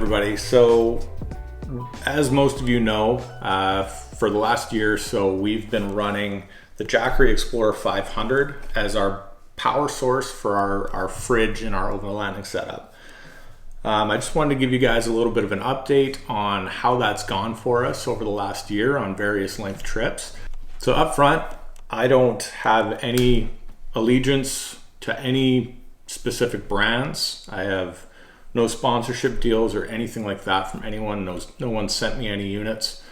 everybody. So as most of you know, for the last year or so, we've been running the Jackery Explorer 500 as our power source for our fridge and our overlanding setup. I just wanted to give you guys a little bit of an update on how that's gone for us over the last year on various length trips. So up front, I don't have any allegiance to any specific brands. I have no sponsorship deals or anything like that from anyone. No one sent me any units.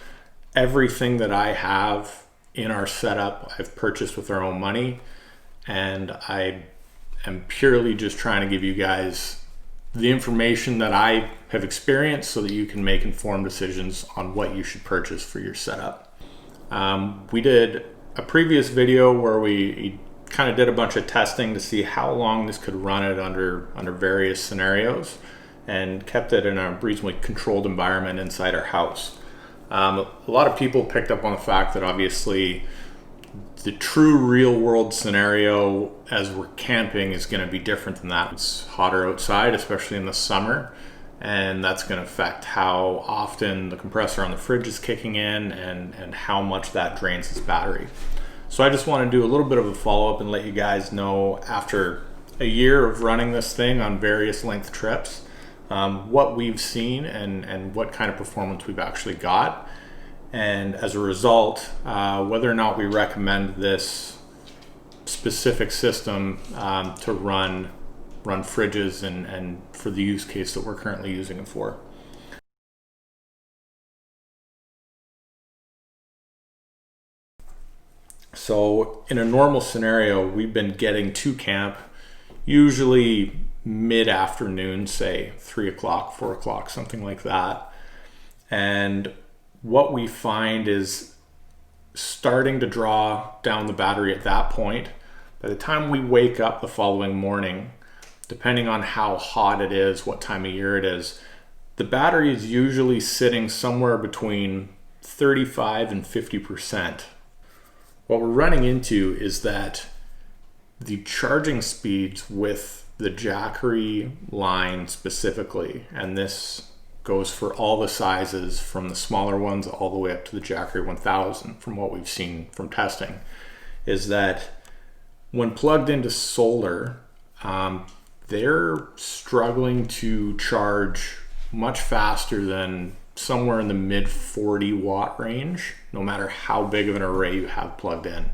Everything that I have in our setup, I've purchased with our own money, and I am purely just trying to give you guys the information that I have experienced so that you can make informed decisions on what you should purchase for your setup. We did a previous video where we kind of did a bunch of testing to see how long this could run it under various scenarios, and kept it in a reasonably controlled environment inside our house. A lot of people picked up on the fact that obviously the true real world scenario as we're camping is going to be different than that. It's hotter outside, especially in the summer, and that's going to affect how often the compressor on the fridge is kicking in and how much that drains its battery. So I just want to do a little bit of a follow-up and let you guys know, after a year of running this thing on various length trips, what we've seen and what kind of performance we've actually got, and as a result, whether or not we recommend this specific system to run fridges and for the use case that we're currently using it for. So in a normal scenario, we've been getting to camp usually mid-afternoon, say 3 o'clock, 4 o'clock, something like that. And what we find is starting to draw down the battery at that point. By the time we wake up the following morning, depending on how hot it is, what time of year it is, the battery is usually sitting somewhere between 35 and 50%. What we're running into is that the charging speeds with the Jackery line specifically, and this goes for all the sizes from the smaller ones all the way up to the Jackery 1000 from what we've seen from testing, is that when plugged into solar, they're struggling to charge much faster than somewhere in the mid 40 watt range, no matter how big of an array you have plugged in.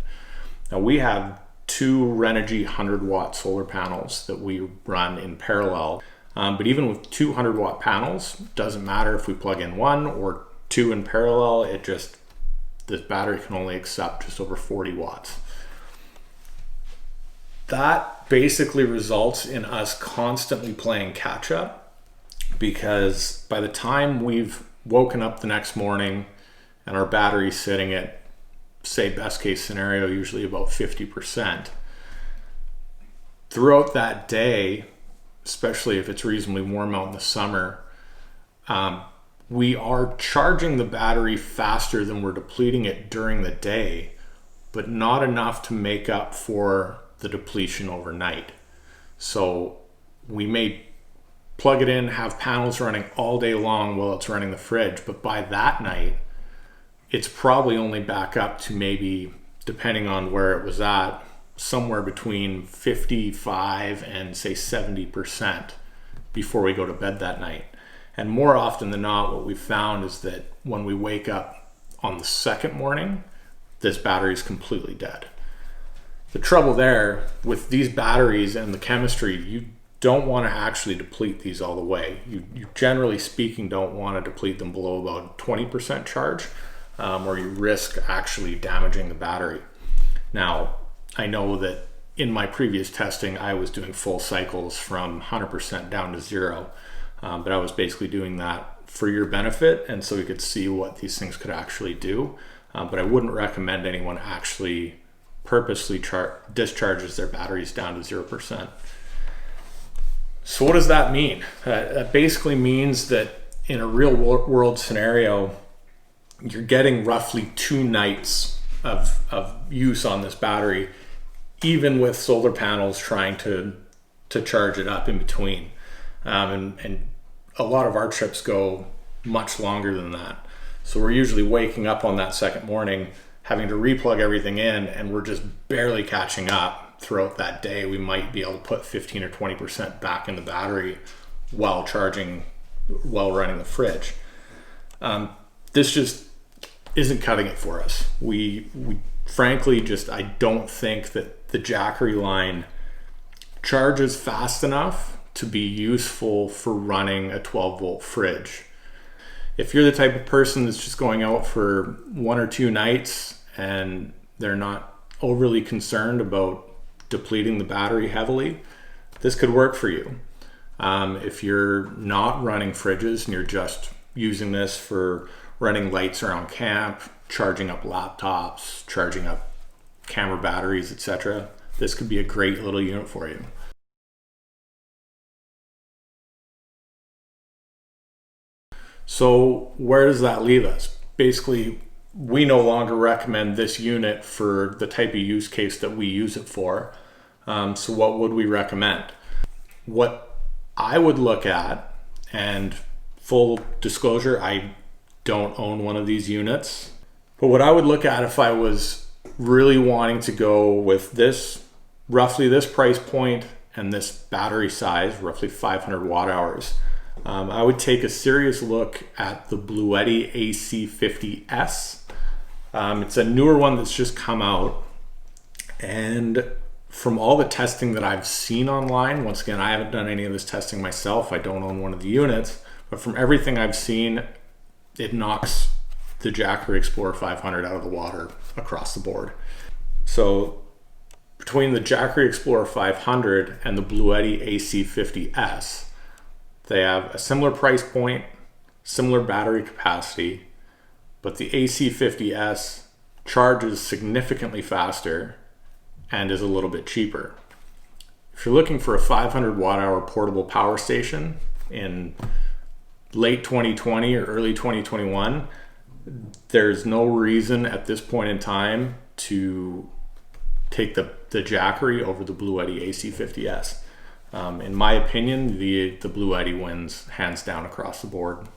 Now we have two Renogy 100 watt solar panels that we run in parallel. But even with 200 watt panels, doesn't matter if we plug in one or two in parallel, this battery can only accept just over 40 watts. That basically results in us constantly playing catch up, because by the time we've woken up the next morning and our battery's sitting at, say, best case scenario, usually about 50%, throughout that day, especially if it's reasonably warm out in the summer, we are charging the battery faster than we're depleting it during the day, but not enough to make up for the depletion overnight. So we may plug it in, have panels running all day long while it's running the fridge, but by that night, it's probably only back up to maybe, depending on where it was at, somewhere between 55 and say 70% before we go to bed that night. And more often than not, what we've found is that when we wake up on the second morning, this battery is completely dead. The trouble there with these batteries and the chemistry, you don't want to actually deplete these all the way. You generally speaking don't want to deplete them below about 20% charge, or you risk actually damaging the battery. Now, I know that in my previous testing, I was doing full cycles from 100% down to 0, but I was basically doing that for your benefit, and so we could see what these things could actually do. But I wouldn't recommend anyone actually purposely discharges their batteries down to 0%. So what does that mean? That basically means that in a real world scenario, you're getting roughly 2 nights of use on this battery, even with solar panels trying to charge it up in between. And a lot of our trips go much longer than that. So we're usually waking up on that second morning, having to replug everything in, and we're just barely catching up throughout that day. We might be able to put 15 or 20% back in the battery while running the fridge. This just isn't cutting it for us. We frankly I don't think that the Jackery line charges fast enough to be useful for running a 12-volt fridge. If you're the type of person that's just going out for 1 or 2 nights and they're not overly concerned about depleting the battery heavily, this could work for you. If you're not running fridges and you're just using this for running lights around camp, charging up laptops, charging up camera batteries, etc., this could be a great little unit for you. So where does that leave us? Basically, we no longer recommend this unit for the type of use case that we use it for. So what would we recommend? What I would look at, and full disclosure, I don't own one of these units, but what I would look at if I was really wanting to go with this, roughly this price point and this battery size, roughly 500 watt hours, I would take a serious look at the Bluetti AC50S. It's a newer one that's just come out, and from all the testing that I've seen online, once again, I haven't done any of this testing myself, I don't own one of the units, but from everything I've seen, it knocks the Jackery Explorer 500 out of the water across the board. So between the Jackery Explorer 500 and the Bluetti AC50S, they have a similar price point, similar battery capacity, but the AC50S charges significantly faster and is a little bit cheaper. If you're looking for a 500 watt hour portable power station in late 2020 or early 2021, there's no reason at this point in time to take the Jackery over the Bluetti AC50S. In my opinion, the Bluetti wins hands down across the board.